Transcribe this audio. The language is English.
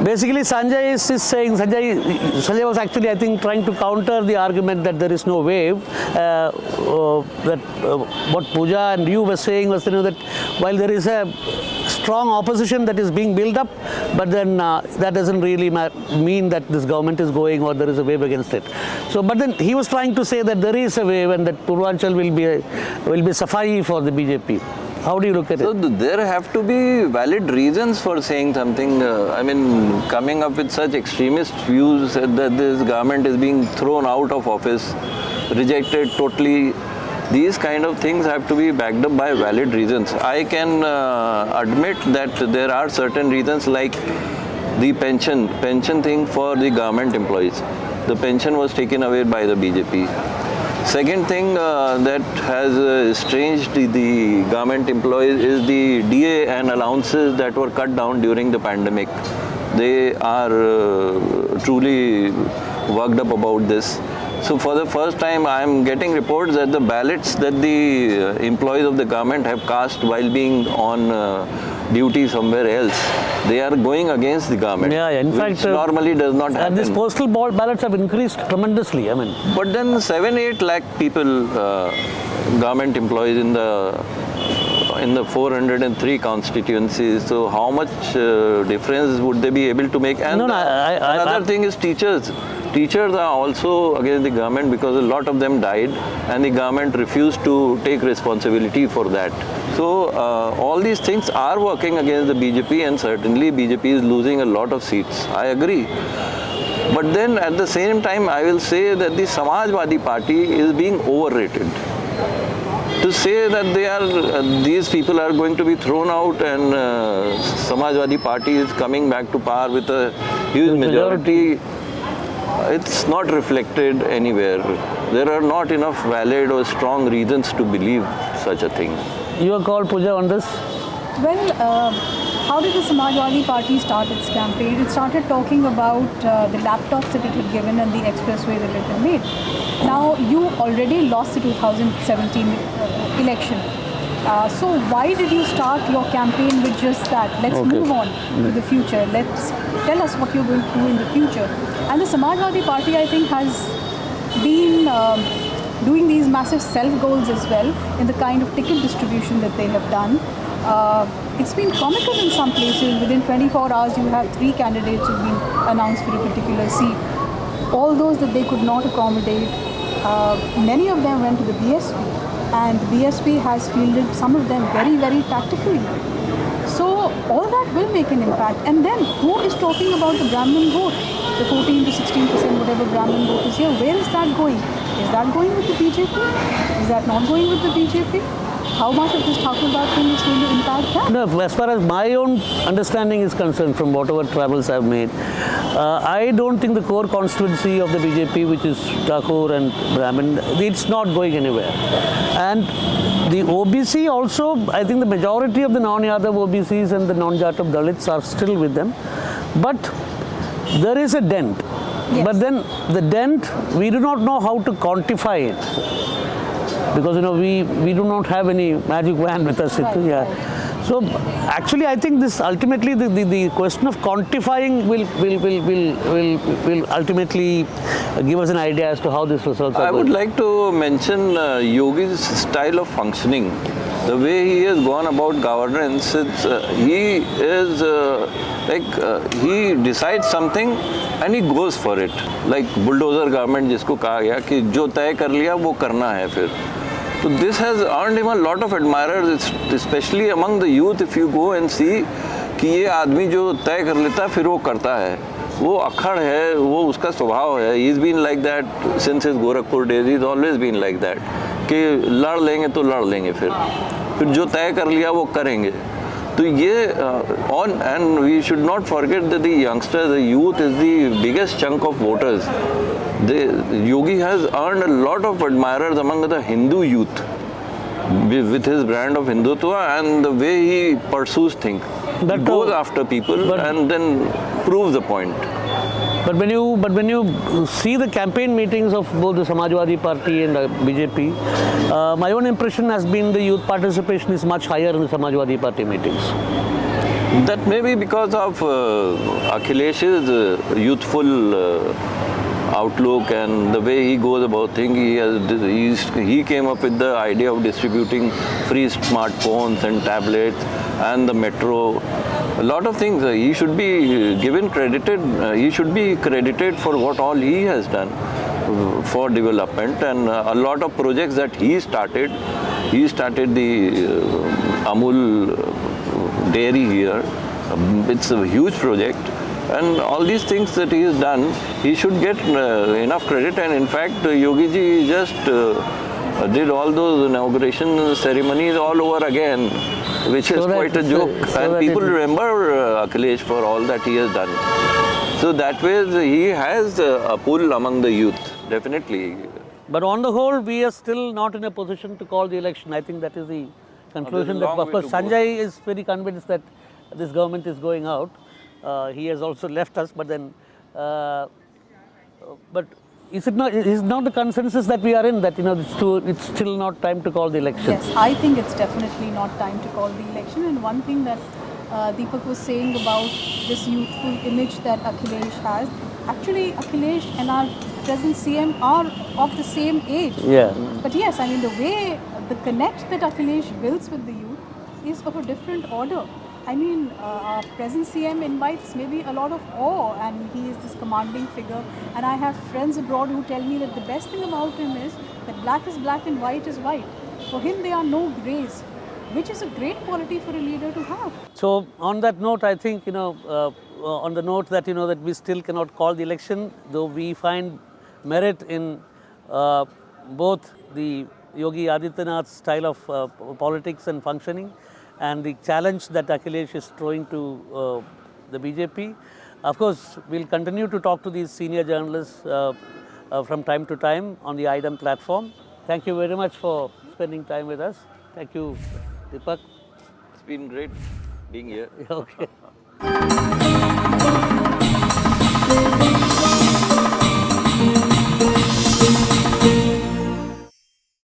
Basically, Sanjay is saying, Sanjay was actually, I think, trying to counter the argument that there is no wave. What Pooja and you were saying was, that while there is a strong opposition that is being built up, but then that doesn't really mean that this government is going or there is a wave against it. So, but then he was trying to say that there is a wave and that Purvanchal will be safai for the BJP. How do you look at it? So there have to be valid reasons for saying something. I mean, coming up with such extremist views that this government is being thrown out of office, rejected totally. These kind of things have to be backed up by valid reasons. I can admit that there are certain reasons like the pension thing for the government employees. The pension was taken away by the BJP. Second thing that has estranged the government employees is the DA and allowances that were cut down during the pandemic. They are truly worked up about this. So for the first time, I am getting reports that the ballots that the employees of the government have cast while being on duty somewhere else, they are going against the government. Yeah, in fact, normally does not happen. And these postal ballots have increased tremendously. I mean, but then 7-8 lakh people, government employees in the 403 constituencies. So how much difference would they be able to make? And another thing is teachers. Teachers are also against the government because a lot of them died and the government refused to take responsibility for that. So all these things are working against the BJP, and certainly BJP is losing a lot of seats. I agree. But then at the same time, I will say that the Samajwadi Party is being overrated. To say that these people are going to be thrown out and Samajwadi Party is coming back to power with a huge majority, it's not reflected anywhere. There are not enough valid or strong reasons to believe such a thing. Your call, Pooja, on this? Well, how did the Samajwadi Party start its campaign? It started talking about the laptops that it had given and the expressway that it had made. Now, you already lost the 2017 election. So why did you start your campaign with just that? Let's move on to the future. Let's tell us what you're going to do in the future. And the Samajwadi Party, I think, has been doing these massive self-goals as well in the kind of ticket distribution that they have done. It's been comical in some places. Within 24 hours, you have 3 candidates who've been announced for a particular seat. All those that they could not accommodate, many of them went to the BSP, and the BSP has fielded some of them very, very tactically. So all that will make an impact. And then who is talking about the Brahmin vote? The 14 to 16%, whatever Brahmin vote is here, where is that going? Is that going with the BJP? Is that not going with the BJP? How much of this Thakurwad thing is going to impact that? No, as far as my own understanding is concerned from whatever travels I've made, I don't think the core constituency of the BJP, which is Thakur and Brahmin, it's not going anywhere. And the OBC also, I think the majority of the non-Yadav OBCs and the non-Jatav Dalits are still with them. But there is a dent. Yes. But then the dent, we do not know how to quantify it. Because we do not have any magic wand with us. Right. So actually, I think this ultimately the question of quantifying will ultimately give us an idea as to how this results. I would like to mention Yogi's style of functioning. The way he has gone about governance, he is he decides something and he goes for it. Like bulldozer government, जिसको कहा गया कि जो तय कर लिया वो करना है फिर. So this has earned him a lot of admirers, especially among the youth. If you go and see कि ये आदमी जो तय कर लेता है फिर वो करता है, वो अखड़ है, वो उसका स्वभाव है. He's been like that since his Gorakhpur days. He's always been like that. कि लड़ लेंगे तो लड़ लेंगे फिर जो तय कर लिया वो करेंगे. तो ये and we should not forget that the youngsters, the youth is the biggest chunk of voters. Yogi has earned a lot of admirers among the Hindu youth with his brand of Hindutva and the way he pursues things. He goes after people and then proves the point. But when you see the campaign meetings of both the Samajwadi Party and the BJP, my own impression has been the youth participation is much higher in the Samajwadi Party meetings. That may be because of Akhilesh's youthful outlook and the way he goes about things. He came up with the idea of distributing free smartphones and tablets and the metro. A lot of things. He should be given credited. He should be credited for what all he has done for development, and a lot of projects that he started. He started the Amul dairy here. It's a huge project, and all these things that he has done, he should get enough credit. And in fact, Yogi ji just did all those inauguration ceremonies all over again, which is quite a joke. And people remember Akhilesh for all that he has done. So that way, he has a pull among the youth, definitely. But on the whole, we are still not in a position to call the election. I think that is the conclusion. That, of course, Sanjay is very convinced that this government is going out. He has also left us, but then, but is it not? Is not the consensus that we are in that it's still not time to call the election? Yes, I think it's definitely not time to call the election. And one thing that Deepak was saying about this youthful image that Akhilesh has. Actually, Akhilesh and our present CM are of the same age. Yeah. But yes, I mean the way, the connect that Akhilesh builds with the youth is of a different order. I mean, our present CM invites maybe a lot of awe, and he is this commanding figure. And I have friends abroad who tell me that the best thing about him is that black is black and white is white. For him, there are no grays, which is a great quality for a leader to have. So on that note, I think on the note that that we still cannot call the election, though we find merit in both the Yogi Adityanath's style of politics and functioning, and the challenge that Akhilesh is throwing to the BJP. Of course, we'll continue to talk to these senior journalists from time to time on the AIDEM platform. Thank you very much for spending time with us. Thank you, Deepak. It's been great being here. Okay.